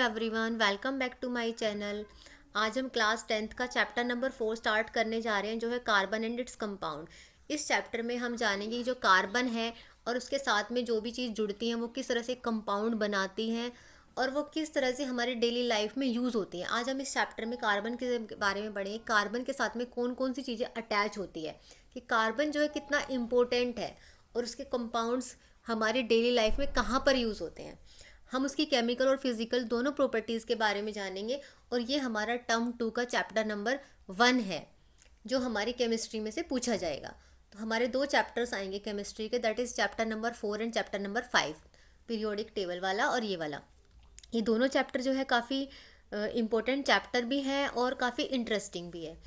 Everyone, welcome back to my channel. आज हम class 10th का चैप्टर नंबर 4 स्टार्ट करने जा रहे हैं, जो है कार्बन एंड इट्स कंपाउंड। इस चैप्टर में हम जानेंगे कि जो कार्बन है और उसके साथ में जो भी चीज़ जुड़ती हैं वो किस तरह से कंपाउंड बनाती हैं और वो किस तरह से हमारे डेली लाइफ में यूज़ होती हैं। आज हम इस चैप्टर में कार्बन के बारे में पढ़ेंगे, कार्बन के साथ में कौन कौन सी चीज़ें अटैच होती है, कि कार्बन जो है कितना इम्पोर्टेंट है और उसके कंपाउंड्स हमारे डेली लाइफ में कहाँ पर यूज़ होते हैं। हम उसकी केमिकल और फिजिकल दोनों प्रॉपर्टीज़ के बारे में जानेंगे और ये हमारा टर्म 2 का चैप्टर नंबर 1 है, जो हमारी केमिस्ट्री में से पूछा जाएगा। तो हमारे दो चैप्टर्स आएंगे केमिस्ट्री के, that is chapter number 4 and chapter number 5, periodic table वाला और ये वाला। ये दोनों चैप्टर जो है काफ़ी इम्पोर्टेंट चैप्टर भी हैं और काफ़ी इंटरेस्टिंग भी है।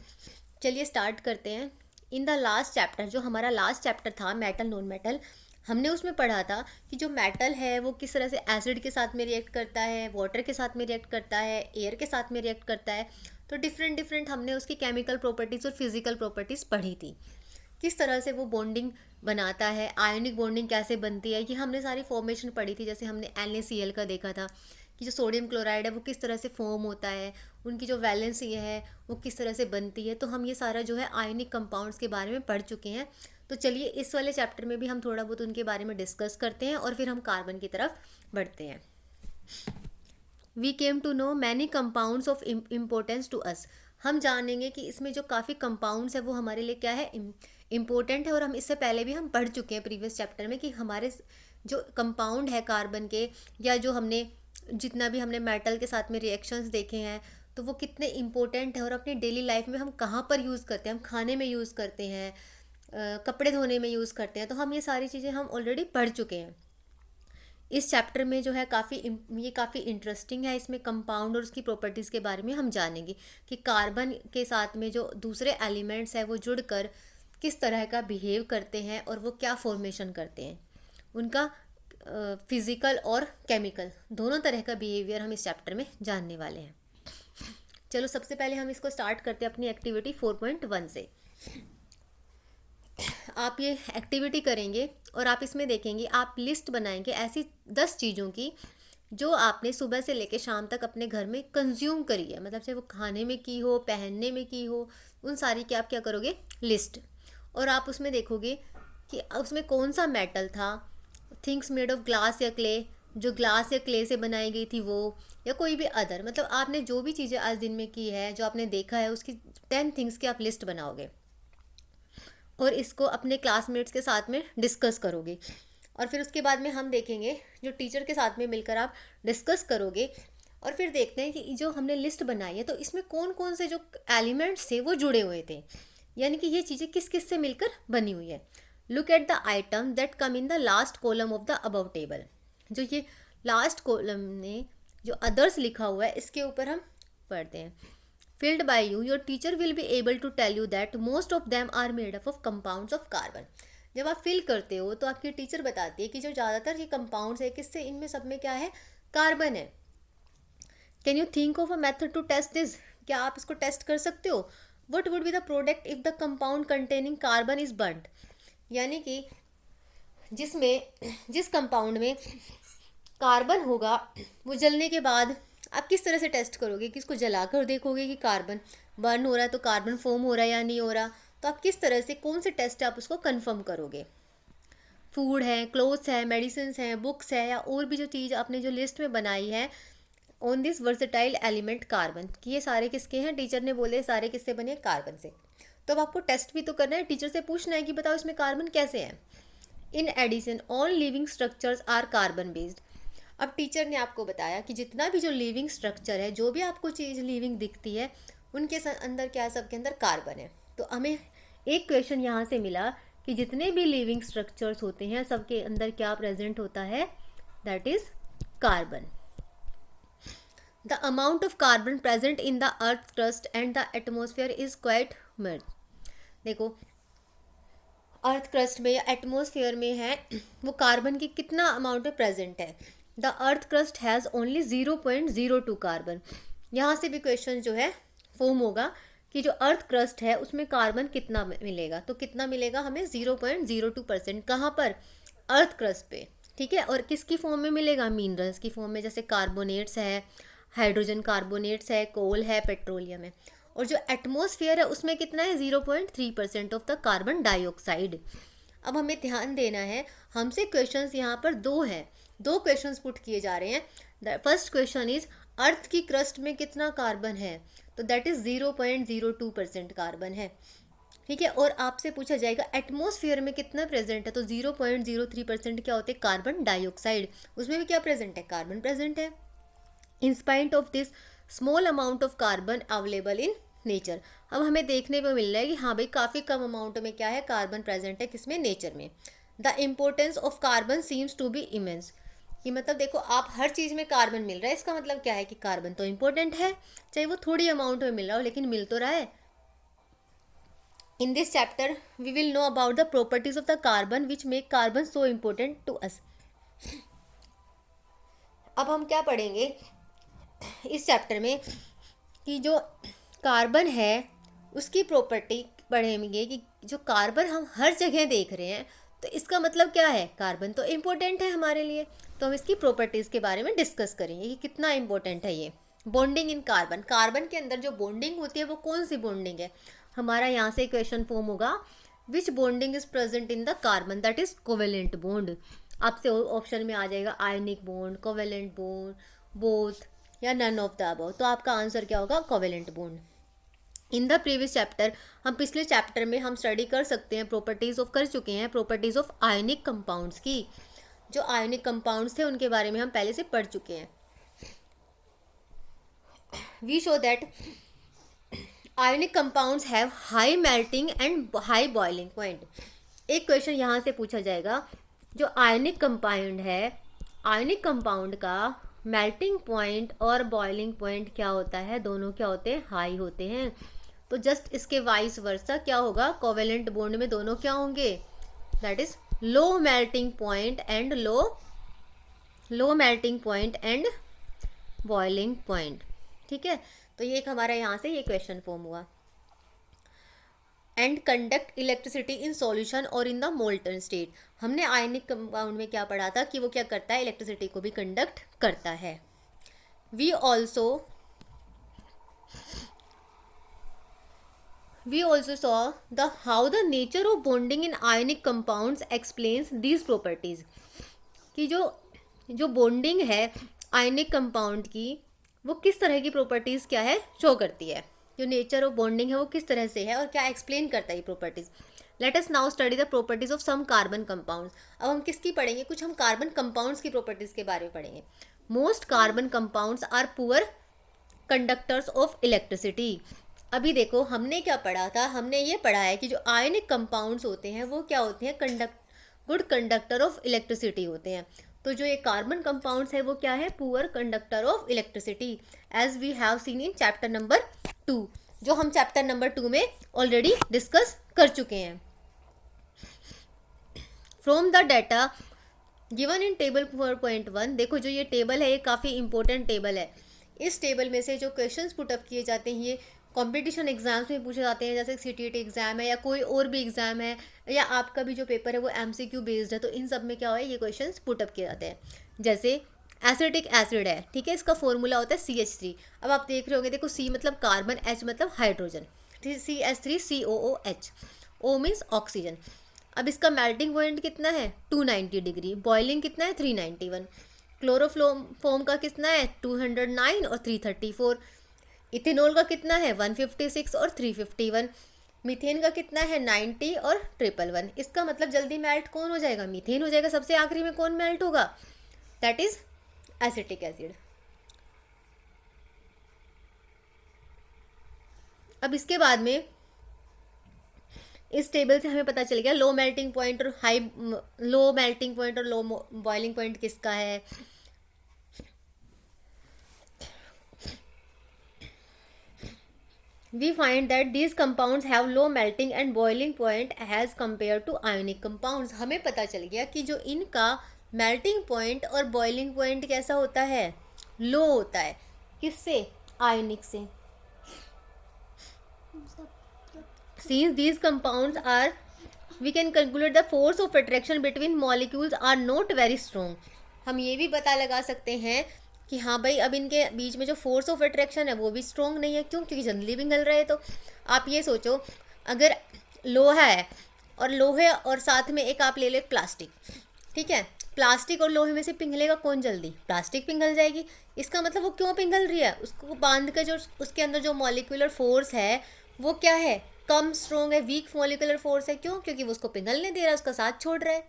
चलिए स्टार्ट करते हैं। इन द लास्ट चैप्टर, जो हमारा लास्ट चैप्टर था मेटल नॉन मेटल, हमने उसमें पढ़ा था कि जो मेटल है वो किस तरह से एसिड के साथ में रिएक्ट करता है, वाटर के साथ में रिएक्ट करता है, एयर के साथ में रिएक्ट करता है। तो डिफरेंट हमने उसकी केमिकल प्रॉपर्टीज़ और फिजिकल प्रॉपर्टीज़ पढ़ी थी, किस तरह से वो बॉन्डिंग बनाता है, आयनिक बॉन्डिंग कैसे बनती है, ये हमने सारी फॉर्मेशन पढ़ी थी। जैसे हमने NaCl का देखा था कि जो सोडियम क्लोराइड है वो किस तरह से फॉर्म होता है, उनकी जो वैलेंसी है वो किस तरह से बनती है। तो हम ये सारा जो है आयनिक कंपाउंड्स के बारे में पढ़ चुके हैं। तो चलिए इस वाले चैप्टर में भी हम थोड़ा बहुत उनके बारे में डिस्कस करते हैं और फिर हम कार्बन की तरफ बढ़ते हैं। We came to know many compounds of importance to us. हम जानेंगे कि इसमें जो काफ़ी कंपाउंड्स है वो हमारे लिए क्या है, इम्पोर्टेंट है। और हम इससे पहले भी हम पढ़ चुके हैं प्रीवियस चैप्टर में कि हमारे जो कंपाउंड है कार्बन के, या जो हमने जितना भी हमने मेटल के साथ में रिएक्शंस देखे हैं, तो वो कितने इम्पोर्टेंट है और अपनी डेली लाइफ में हम कहाँ पर यूज़ करते हैं। हम खाने में यूज़ करते हैं, कपड़े धोने में यूज़ करते हैं। तो हम ये सारी चीज़ें हम ऑलरेडी पढ़ चुके हैं। इस चैप्टर में जो है काफ़ी इंटरेस्टिंग है। इसमें कंपाउंड और उसकी प्रॉपर्टीज़ के बारे में हम जानेंगे कि कार्बन के साथ में जो दूसरे एलिमेंट्स हैं वो जुड़कर किस तरह का बिहेव करते हैं और वो क्या फॉर्मेशन करते हैं। उनका फिज़िकल और केमिकल दोनों तरह का बिहेवियर हम इस चैप्टर में जानने वाले हैं। चलो सबसे पहले हम इसको स्टार्ट करते हैं अपनी एक्टिविटी 4.1 से। आप ये एक्टिविटी करेंगे और आप इसमें देखेंगे, आप लिस्ट बनाएंगे ऐसी 10 चीज़ों की जो आपने सुबह से लेकर शाम तक अपने घर में कंज्यूम करी है, मतलब चाहे वो खाने में की हो, पहनने में की हो, उन सारी की आप क्या करोगे, लिस्ट। और आप उसमें देखोगे कि उसमें कौन सा मेटल था, थिंग्स मेड ऑफ ग्लास या क्ले, जो ग्लास या क्ले से बनाई गई थी वो, या कोई भी अदर, मतलब आपने जो भी चीज़ें आज दिन में की है, जो आपने देखा है, उसकी 10 थिंग्स की आप लिस्ट बनाओगे और इसको अपने क्लासमेट्स के साथ में डिस्कस करोगे। और फिर उसके बाद में हम देखेंगे, जो टीचर के साथ में मिलकर आप डिस्कस करोगे और फिर देखते हैं कि जो हमने लिस्ट बनाई है तो इसमें कौन कौन से जो एलिमेंट्स थे वो जुड़े हुए थे, यानी कि ये चीज़ें किस किस से मिलकर बनी हुई है। Look at the item that come in the last column of the above table. जो ये लास्ट कॉलम में जो अदर्स लिखा हुआ है, इसके ऊपर हम पढ़ते हैं। Filled by you, your teacher will be able to tell you that most of them are made up of compounds of carbon. जब आप फिल करते हो तो आपकी टीचर बताती है कि जो ज़्यादातर ये कंपाउंड्स है किससे, इनमें सब में क्या है, कार्बन है। Can you think of a method to test this? क्या आप इसको टेस्ट कर सकते हो? What would be the product if the compound containing carbon is burned? यानी कि जिस कंपाउंड में कार्बन होगा वो जलने के बाद आप किस तरह से टेस्ट करोगे, कि इसको जलाकर देखोगे कि कार्बन बर्न हो रहा है, तो कार्बन फॉर्म हो रहा है या नहीं हो रहा। तो आप किस तरह से, कौन से टेस्ट आप उसको कंफर्म करोगे। फूड है, क्लोथ्स है, मेडिसिन है, बुक्स है, या और भी जो चीज़ आपने जो लिस्ट में बनाई है on this versatile element carbon, कि ये सारे किसके हैं, टीचर ने बोले सारे किससे बने, कार्बन से। तो अब आपको टेस्ट भी तो करना है, टीचर से पूछना है कि बताओ इसमें कार्बन कैसे है। In addition all living structures are carbon based. अब टीचर ने आपको बताया कि जितना भी जो लिविंग स्ट्रक्चर है, जो भी आपको चीज़ लिविंग दिखती है, उनके अंदर क्या है, सबके अंदर कार्बन है। तो हमें एक क्वेश्चन यहाँ से मिला कि जितने भी लिविंग स्ट्रक्चर्स होते हैं सबके अंदर क्या प्रेजेंट होता है, that is carbon. The amount of carbon present in the earth crust and the atmosphere is quite much. देखो अर्थ क्रस्ट में या एटमोसफियर में है वो कार्बन की कितना अमाउंट में प्रेजेंट है। The earth crust has only 0.02 carbon. यहाँ से भी क्वेश्चन जो है फॉर्म होगा कि जो अर्थ क्रस्ट है उसमें कार्बन कितना मिलेगा। तो कितना मिलेगा हमें, 0.02%। कहाँ पर, अर्थ क्रस्ट पे, ठीक है। और किसकी फॉर्म में मिलेगा, मिनरल्स की फॉर्म में, जैसे कार्बोनेट्स है, हाइड्रोजन कार्बोनेट्स है, कोल है, पेट्रोलियम है। और जो एटमॉस्फेयर है उसमें कितना है 0.3% ऑफ द कार्बन डाइऑक्साइड। अब हमें ध्यान देना है, हमसे क्वेश्चंस यहाँ पर दो हैं, दो क्वेश्चंस पुट किए जा रहे हैं। The first question is earth की क्रस्ट में कितना कार्बन है, तो दैट इज 0.02% कार्बन है, ठीक है। और आपसे पूछा जाएगा एटमॉस्फेयर में कितना प्रेजेंट है, तो 0.03% क्या होते हैं कार्बन डाइऑक्साइड, उसमें भी क्या प्रेजेंट है कार्बन प्रेजेंट है। In spite of this small amount of carbon available in nature. अब हमें देखने को मिल रहा है कि हाँ भाई काफ़ी कम अमाउंट में क्या है कार्बन प्रेजेंट है, किसमें नेचर में। The importance of carbon seems to be immense, कि मतलब देखो आप हर चीज़ में कार्बन मिल रहा है, इसका मतलब क्या है कि कार्बन तो इम्पोर्टेंट है, चाहे वो थोड़ी अमाउंट में मिल रहा हो लेकिन मिल तो रहा है। In this chapter we will know about the properties of the carbon which make carbon so important to us. अब हम क्या पढ़ेंगे इस चैप्टर में कि जो कार्बन है उसकी प्रॉपर्टी पढ़ेंगे, कि जो कार्बन हम हर जगह देख रहे हैं तो इसका मतलब क्या है कार्बन तो इम्पोर्टेंट है हमारे लिए, तो हम इसकी प्रॉपर्टीज़ के बारे में डिस्कस करेंगे कि कितना इम्पोर्टेंट है ये। बॉन्डिंग इन कार्बन, कार्बन के अंदर जो बॉन्डिंग होती है वो कौन सी बॉन्डिंग है, हमारा यहाँ से क्वेश्चन फॉर्म होगा which bonding is present in the carbon, that is covalent bond. आपसे ऑप्शन में आ जाएगा ionic bond, covalent bond, both या नन ऑफ द अबव, तो आपका आंसर क्या होगा covalent bond. In the previous chapter, हम पिछले चैप्टर में हम स्टडी कर सकते हैं प्रॉपर्टीज ऑफ कर चुके हैं प्रॉपर्टीज ऑफ आयनिक कंपाउंड्स की, जो आयनिक कंपाउंड्स थे उनके बारे में हम पहले से पढ़ चुके हैं। We show that ionic compounds have high melting and high boiling point. एक क्वेश्चन यहाँ से पूछा जाएगा, जो आयनिक कंपाउंड है, आयनिक कंपाउंड का मेल्टिंग पॉइंट और बॉइलिंग पॉइंट क्या होता है, दोनों क्या होते हैं हाई होते हैं। तो जस्ट इसके वाइस वर्सा क्या होगा, कोवेलेंट बॉन्ड में दोनों क्या होंगे, that is low melting point and low melting point and boiling point, ठीक है। तो ये एक हमारा यहाँ से ये क्वेश्चन फॉर्म हुआ। And conduct electricity in solution और इन द मोल्टन स्टेट, हमने आयनिक कंपाउंड में क्या पढ़ा था कि वो क्या करता है इलेक्ट्रिसिटी को भी कंडक्ट करता है। We also saw the how the nature of bonding in ionic compounds explains these properties, कि जो बॉन्डिंग है आयनिक कंपाउंड की वो किस तरह की प्रॉपर्टीज़ क्या है शो करती है, जो नेचर ऑफ बॉन्डिंग है वो किस तरह से है और क्या एक्सप्लेन करता है ये properties. Let us now study the properties of some carbon compounds. अब हम किसकी पढ़ेंगे, कुछ हम कार्बन कंपाउंड्स की प्रॉपर्टीज़ के बारे में पढ़ेंगे। Most carbon compounds are poor conductors of electricity. अभी देखो हमने क्या पढ़ा था, हमने ये पढ़ा है कि जो आयनिक कंपाउंड्स होते हैं वो क्या होते हैं गुड कंडक्टर ऑफ इलेक्ट्रिसिटी होते हैं। तो जो ये कार्बन कंपाउंड्स है वो क्या है poor conductor of electricity, as we have seen in chapter number 2, जो हम चैप्टर नंबर 2 में ऑलरेडी डिस्कस कर चुके हैं। From the data given in table 4.1, देखो जो ये टेबल है ये काफ़ी इंपॉर्टेंट टेबल है। इस टेबल में से जो क्वेश्चंस पुट अप किए जाते हैं ये कंपटीशन एग्जाम्स में पूछे जाते हैं, जैसे CTET एग्जाम है या कोई और भी एग्जाम है या आपका भी जो पेपर है वो MCQ बेस्ड है, तो इन सब में क्या है ये क्वेश्चंस पुट अप किए जाते हैं। जैसे एसिटिक एसिड है, ठीक है, इसका फॉर्मूला होता है CH3। अब आप देख रहे होंगे, देखो C मतलब कार्बन, H मतलब hydrogen, CH3COOH, O means oxygen. अब इसका मेल्टिंग पॉइंट कितना है 290 डिग्री, बॉइलिंग कितना है 391, क्लोरोफॉर्म का कितना है 209 और 334, इथेनॉल का कितना है 156 और 351, मीथेन का कितना है 90 और 111। इसका मतलब जल्दी मेल्ट कौन हो जाएगा, मीथेन हो जाएगा। सबसे आखिरी में कौन मेल्ट होगा, दैट इज एसिटिक एसिड। अब इसके बाद में इस टेबल से हमें पता चल गया लो मेल्टिंग पॉइंट और लो मेल्टिंग पॉइंट और लो बॉइलिंग पॉइंट किसका है। We find that these compounds have low melting and boiling point as compared to ionic compounds। हमें पता चल गया कि जो इनका मेल्टिंग पॉइंट और बॉइलिंग पॉइंट कैसा होता है, लो होता है। किससे, आयनिक से। Since these compounds are, we can conclude the force of attraction between molecules are not very strong। हम ये भी पता लगा सकते हैं कि हाँ भाई अब इनके बीच में जो फोर्स ऑफ अट्रैक्शन है वो भी स्ट्रॉन्ग नहीं है। क्यों? क्योंकि जल्दी पिघल रहे हैं। तो आप ये सोचो, अगर लोहा है और लोहे और साथ में एक आप ले लो प्लास्टिक, ठीक है, प्लास्टिक और लोहे में से पिघलेगा कौन जल्दी? प्लास्टिक पिघल जाएगी। इसका मतलब वो क्यों पिघल रही है? उसको बांध कर जो उसके अंदर जो मॉलिक्यूलर फोर्स है वो क्या है? कम स्ट्रॉन्ग है, वीक मॉलिक्यूलर फोर्स है। क्यों? क्योंकि वो उसको पिघलने दे रहा है, उसका साथ छोड़ रहा है।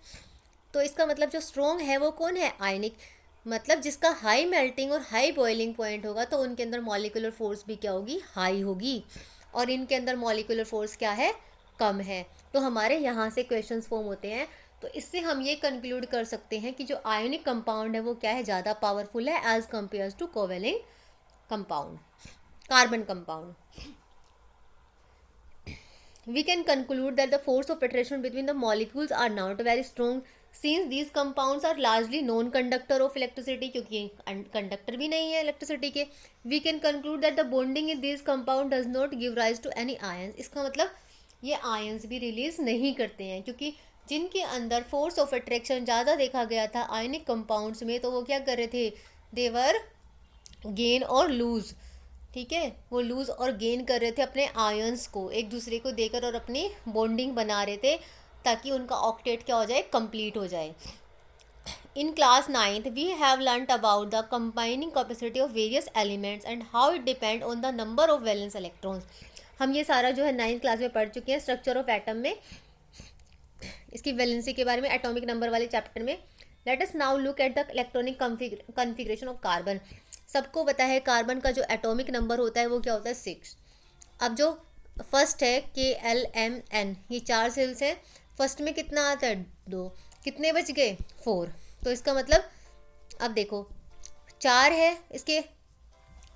तो इसका मतलब जो स्ट्रॉन्ग है वो कौन है? आयनिक। मतलब जिसका हाई मेल्टिंग और हाई बॉइलिंग पॉइंट होगा तो उनके अंदर मॉलिक्यूलर फोर्स भी क्या होगी? हाई होगी। और इनके अंदर मॉलिक्यूलर फोर्स क्या है? कम है। तो हमारे यहाँ से क्वेश्चंस फॉर्म होते हैं। तो इससे हम ये कंक्लूड कर सकते हैं कि जो आयोनिक कंपाउंड है वो क्या है? ज़्यादा पावरफुल है as compare to covalent compound, carbon compound. We can conclude that the force of attraction between the molecules are not very strong since these compounds are largely non-conductor of electricity, क्योंकि conductor भी नहीं है electricity के। We can conclude that the bonding in these compound does not give rise to any ions। इसका मतलब ये ions भी release नहीं करते हैं, क्योंकि जिनके अंदर फोर्स ऑफ अट्रैक्शन ज़्यादा देखा गया था आयनिक कंपाउंड्स में, तो वो क्या कर रहे थे? देवर गेन और लूज, ठीक है, वो लूज और गेन कर रहे थे अपने आयंस को एक दूसरे को देकर और अपनी बॉन्डिंग बना रहे थे ताकि उनका ऑक्टेट क्या हो जाए? कंप्लीट हो जाए। In class 9th we have learned about the combining capacity of various elements and how it depend on the number of valence electrons. हम ये सारा जो है 9th क्लास में पढ़ चुके हैं स्ट्रक्चर ऑफ एटम में, इसकी वैलेंसी के बारे में एटॉमिक नंबर वाले चैप्टर में। Late us now look at the electronic configuration of carbon. सबको पता है कार्बन का जो एटॉमिक नंबर होता है वो क्या होता है? 6। अब जो फर्स्ट है KLMN, ये 4 सेल्स है। फर्स्ट में कितना आता है? 2। कितने बच गए? 4। तो इसका मतलब अब देखो 4 है इसके,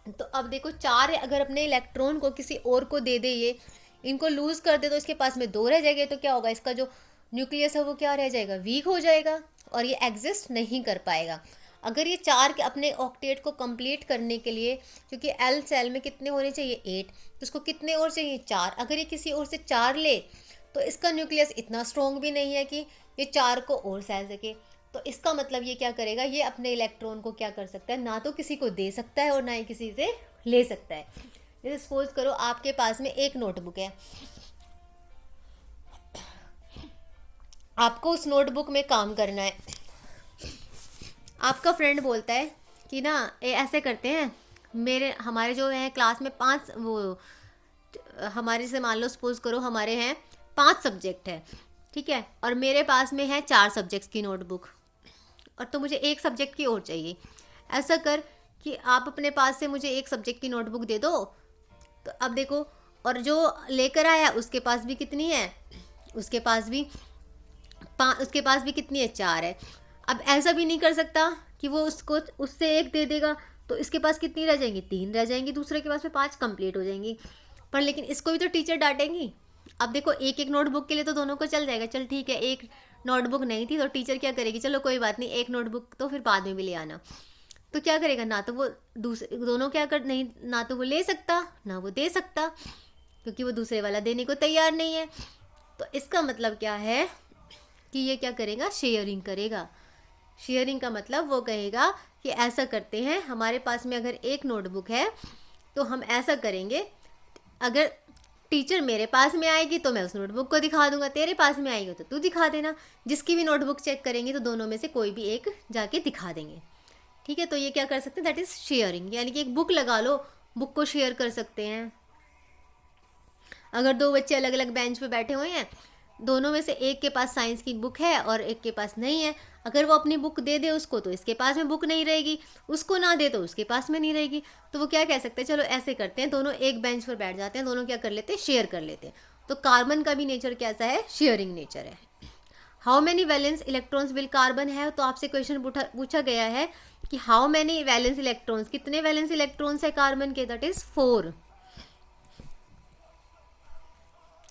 तो अब देखो 4 है, अगर अपने इलेक्ट्रॉन को किसी और को दे दे, ये इनको लूज कर दे तो इसके पास में 2 रह जाएंगे। तो क्या होगा? इसका जो न्यूक्लियस है वो क्या रह जाएगा? वीक हो जाएगा और ये एग्जिस्ट नहीं कर पाएगा। अगर ये 4 के अपने ऑक्टेट को कंप्लीट करने के लिए, क्योंकि एल सेल में कितने होने चाहिए? 8, तो इसको कितने और चाहिए? 4। अगर ये किसी और से 4 ले तो इसका न्यूक्लियस इतना स्ट्रॉन्ग भी नहीं है कि ये 4 को और सह सके। तो इसका मतलब ये क्या करेगा? ये अपने इलेक्ट्रॉन को क्या कर सकता है? ना तो किसी को दे सकता है और ना ही किसी से ले सकता है। जैसे सपोज करो आपके पास में एक नोटबुक है, आपको उस नोटबुक में काम करना है। आपका फ्रेंड बोलता है कि ना ऐसे करते हैं, हमारे जो है क्लास में 5 वो हमारे से मान लो सपोज करो हमारे हैं 5 सब्जेक्ट है, ठीक है, और मेरे पास में है 4 सब्जेक्ट्स की नोटबुक, और तो मुझे एक सब्जेक्ट की और चाहिए। ऐसा कर कि आप अपने पास से मुझे एक सब्जेक्ट की नोटबुक दे दो। तो अब देखो, और जो लेकर आया उसके पास भी कितनी है? उसके पास भी कितनी है? 4 है। अब ऐसा भी नहीं कर सकता कि वो उसको उससे एक दे देगा तो इसके पास कितनी रह जाएंगी? 3 रह जाएंगी, दूसरे के पास में 5 कंप्लीट हो जाएंगी। पर लेकिन इसको भी तो टीचर डांटेंगी। अब देखो एक एक नोटबुक के लिए तो दोनों को चल जाएगा, चल ठीक है, एक नोटबुक नहीं थी तो टीचर क्या करेगी? चलो कोई बात नहीं, एक नोटबुक तो फिर बाद में भी ले आना। तो क्या करेगा? ना तो वो दूसरे दोनों क्या कर नहीं, ना तो वो ले सकता ना वो दे सकता, क्योंकि वो दूसरे वाला देने को तैयार नहीं है। तो इसका मतलब क्या है कि ये क्या करेगा? शेयरिंग करेगा। शेयरिंग का मतलब वो कहेगा कि ऐसा करते हैं, हमारे पास में अगर एक नोटबुक है तो हम ऐसा करेंगे, अगर टीचर मेरे पास में आएगी तो मैं उस नोटबुक को दिखा दूंगा, तेरे पास में आएगी तो तू दिखा देना। जिसकी भी नोटबुक चेक करेंगे तो दोनों में से कोई भी एक जाके दिखा देंगे, ठीक है। तो ये क्या कर सकते हैं? That is sharing. यानी कि एक बुक लगा लो, बुक को शेयर कर सकते हैं। अगर 2 बच्चे अलग अलग बेंच पे बैठे हुए हैं, दोनों में से एक के पास साइंस की बुक है और एक के पास नहीं है, अगर वो अपनी बुक दे दे उसको तो इसके पास में बुक नहीं रहेगी, उसको ना दे तो उसके पास में नहीं रहेगी। तो वो क्या कह सकते हैं? चलो ऐसे करते हैं, दोनों एक बेंच पर बैठ जाते हैं, दोनों क्या कर लेते हैं? शेयर कर लेते हैं। तो कार्बन का भी नेचर कैसा है? शेयरिंग नेचर है। How many valence electrons will carbon है? तो आपसे क्वेश्चन पूछा गया है कि हाउ मैनी वैलेंस इलेक्ट्रॉन्स, कितने वैलेंस इलेक्ट्रॉन्स है कार्बन के? That is 4।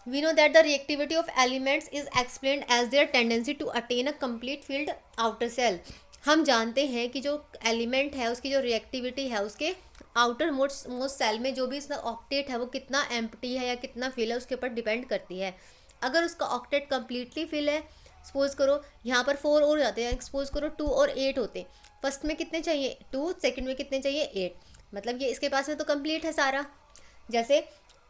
We know that the reactivity of elements is explained as their tendency to attain a complete filled outer cell। हम जानते हैं कि जो एलिमेंट है उसकी जो रिएक्टिविटी है उसके आउटर मोस्ट सेल में जो भी इसका ऑक्टेट है वो कितना एम्प्टी है या कितना फिल है उसके ऊपर डिपेंड करती है। अगर उसका ऑक्टेट कम्प्लीटली फिल है सपोज करो यहाँ पर 4 और जाते हैं, सपोज करो 2 और 8 होते, फर्स्ट में कितने चाहिए 2, सेकंड में कितने चाहिए 8, मतलब ये इसके पास में तो कंप्लीट है सारा। जैसे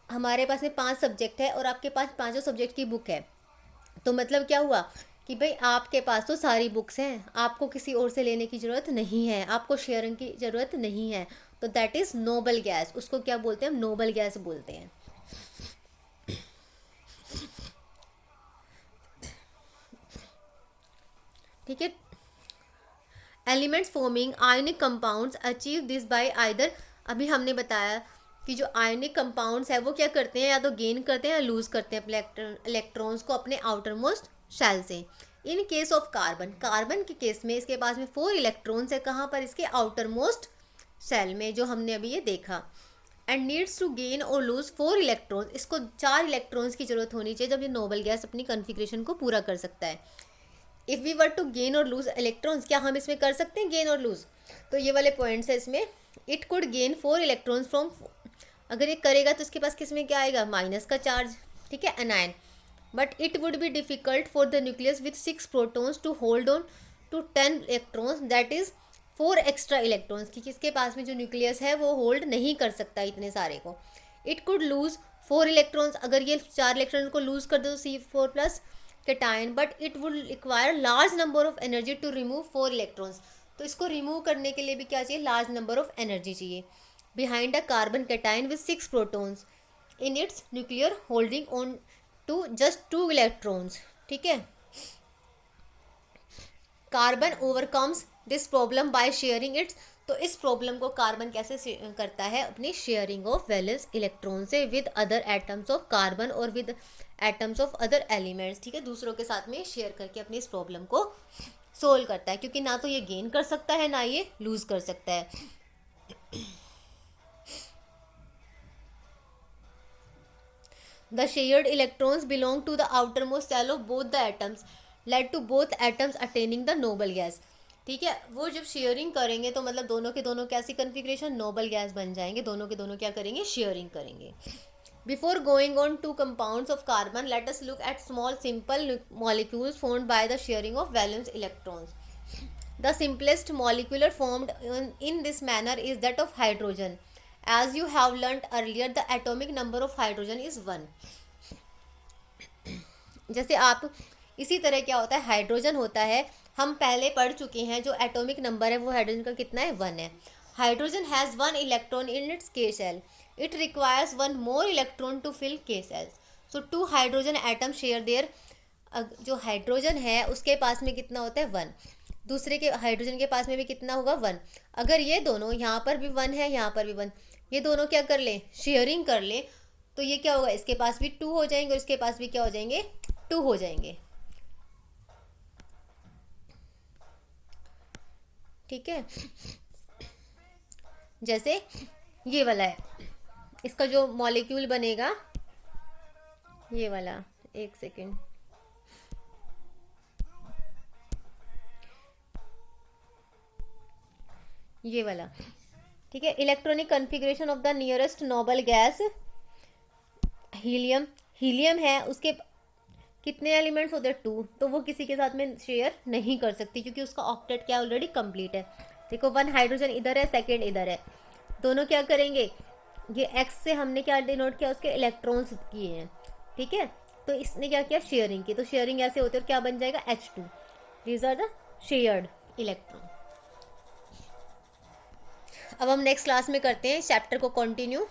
हमारे पास में 5 सब्जेक्ट है और आपके पास पाँचों सब्जेक्ट की बुक है, तो मतलब क्या हुआ कि भाई आपके पास तो सारी बुक्स हैं, आपको किसी और से लेने की ज़रूरत नहीं है, आपको शेयरिंग की ज़रूरत नहीं है, तो दैट इज़ नोबल गैस। उसको क्या बोलते हैं हम, नोबल गैस बोलते हैं। ठीक है। Elements forming ionic compounds achieve this by either, अभी हमने बताया कि जो आयनिक कंपाउंड्स है वो क्या करते हैं, या तो गेन करते हैं या लूज करते हैं अपने इलेक्ट्रॉन्स को अपने आउटर मोस्ट शेल से। In case of carbon, carbon के केस में इसके पास में 4 इलेक्ट्रॉन्स है, कहाँ पर, इसके आउटर मोस्ट शेल में, जो हमने अभी ये देखा। एंड नीड्स टू गेन और लूज 4 इलेक्ट्रॉन्स, इसको 4 इलेक्ट्रॉन्स की जरूरत होनी चाहिए जब ये नोबल गैस अपनी कॉन्फ़िगरेशन को पूरा कर सकता है। If we were to gain और लूज इलेक्ट्रॉन्स, क्या हम इसमें कर सकते हैं गेन और लूज, तो ये वाले पॉइंट्स है इसमें। It could gain 4 electrons from, अगर ये करेगा तो इसके पास किसमें क्या आएगा, माइनस का चार्ज, ठीक है, anion. But it would be difficult for the nucleus with 6 protons to hold on to 10 electrons, that is 4 extra electrons, कि किसके पास में जो न्यूक्लियस है वो होल्ड नहीं कर सकता इतने सारे को। इट कुड लूज 4 इलेक्ट्रॉन्स, अगर ये 4 इलेक्ट्रॉन को लूज कर दो C4+ cation, but it would require large number of energy to remove 4 electrons, तो इसको रिमूव करने के लिए भी क्या चाहिए, लार्ज नंबर ऑफ एनर्जी चाहिए। Behind a carbon cation with 6 protons in its nuclear holding on to just 2 electrons, ठीक है। Carbon overcomes this problem by sharing its, तो इस प्रॉब्लम को कार्बन कैसे करता है, अपनी शेयरिंग ऑफ वैलेंस इलेक्ट्रॉन से with other atoms of carbon और with atoms of other elements, ठीक है, दूसरों के साथ में शेयर करके अपनी इस प्रॉब्लम को सोल्व करता है, क्योंकि ना तो ये गेन कर सकता है ना ये लूज कर सकता है। The shared electrons belong to the outermost shell of both the atoms, led to both atoms attaining the noble gas, ठीक है। वो जब शेयरिंग करेंगे तो मतलब दोनों के दोनों कैसी कन्फिग्रेशन, नोबल गैस बन जाएंगे, दोनों के दोनों क्या करेंगे, शेयरिंग करेंगे। Before going on two compounds of carbon, let us look at small simple molecules formed by the sharing of valence electrons. The simplest molecule formed in this manner is that of hydrogen. As you have learnt earlier, the atomic number of hydrogen is 1. जैसे आप इसी तरह क्या होता है, hydrogen होता है, हम पहले पढ़ चुके हैं, जो एटॉमिक नंबर है वो हाइड्रोजन का कितना है, 1 है। Hydrogen has 1 electron in its K cell. It requires 1 more electron to fill K cells. So 2 hydrogen atom share their, जो हाइड्रोजन है उसके पास में कितना होता है, 1, दूसरे के हाइड्रोजन के पास में भी कितना होगा, 1। अगर ये दोनों, यहाँ पर भी 1 है, यहाँ पर भी 1, ये दोनों क्या कर ले, शेयरिंग कर ले, तो ये क्या होगा, इसके पास भी 2 हो जाएंगे और इसके पास भी क्या हो जाएंगे, 2 हो जाएंगे, ठीक है। जैसे ये वाला है, इसका जो मॉलिक्यूल बनेगा, ये वाला, एक सेकेंड, ये वाला, ठीक है। Electronic configuration of the nearest noble gas, helium, helium है, उसके कितने एलिमेंट्स होते हैं, 2, तो वो किसी के साथ में शेयर नहीं कर सकती क्योंकि उसका ऑक्टेट क्या ऑलरेडी कंप्लीट है। देखो 1 हाइड्रोजन इधर है, सेकेंड इधर है, दोनों क्या करेंगे, ये एक्स से हमने क्या डिनोट किया, उसके इलेक्ट्रॉन्स किए हैं, ठीक है, तो इसने क्या किया, शेयरिंग की, तो शेयरिंग ऐसे होती है और क्या बन जाएगा, H2, these are the shared electron. अब हम नेक्स्ट क्लास में करते हैं चैप्टर को कंटिन्यू,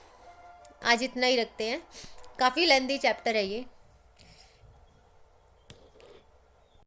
आज इतना ही रखते हैं, काफ़ी लेंदी चैप्टर है ये।